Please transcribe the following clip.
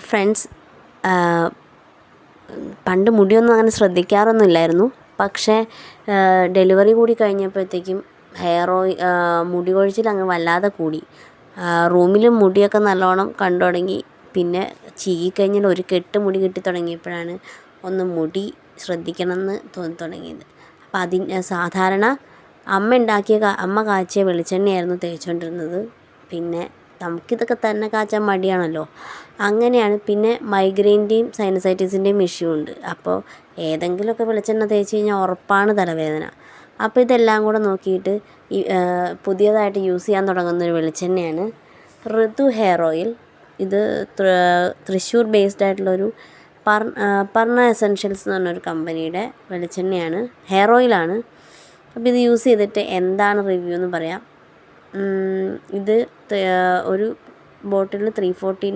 Friends, പണ്ട് മുടിയൊന്നും അങ്ങനെ ശ്രദ്ധിക്കാറൊന്നുമില്ലായിരുന്നു. പക്ഷേ ഡെലിവറി കൂടി കഴിഞ്ഞപ്പോഴത്തേക്കും മുടി കൊഴിച്ചിൽ അങ്ങ് വല്ലാതെ കൂടി. റൂമിലും മുടിയൊക്കെ നല്ലോണം കണ്ടു തുടങ്ങി. പിന്നെ ചീകിക്കഴിഞ്ഞാൽ ഒരു കെട്ട് മുടി കിട്ടി തുടങ്ങിയപ്പോഴാണ് ഒന്ന് മുടി ശ്രദ്ധിക്കണമെന്ന് തോന്നി തുടങ്ങിയത്. അപ്പം സാധാരണ അമ്മ കാച്ചിയ വെളിച്ചെണ്ണയായിരുന്നു തേച്ചുകൊണ്ടിരുന്നത്. പിന്നെ നമുക്കിതൊക്കെ തന്നെ കാച്ചാൻ മടിയാണല്ലോ. അങ്ങനെയാണ്. പിന്നെ മൈഗ്രെയിൻ്റെയും സൈനസൈറ്റിസിൻ്റെയും ഇഷ്യൂ ഉണ്ട്. അപ്പോൾ ഏതെങ്കിലുമൊക്കെ വെളിച്ചെണ്ണ തേച്ച് കഴിഞ്ഞാൽ ഉറപ്പാണ് തലവേദന. അപ്പോൾ ഇതെല്ലാം കൂടെ നോക്കിയിട്ട് പുതിയതായിട്ട് യൂസ് ചെയ്യാൻ തുടങ്ങുന്നൊരു വെളിച്ചെണ്ണയാണ് ഋതു ഹെയർ ഓയിൽ. ഇത് തൃശ്ശൂർ ബേസ്ഡ് ആയിട്ടുള്ളൊരു പർണ എസെൻഷ്യൽസ് എന്ന് പറഞ്ഞൊരു കമ്പനിയുടെ വെളിച്ചെണ്ണയാണ്, ഹെയർ ഓയിലാണ്. അപ്പോൾ ഇത് യൂസ് ചെയ്തിട്ട് എന്താണ് റിവ്യൂ എന്ന് പറയാം. ഇത് ഒരു ബോട്ടിലിൽ 349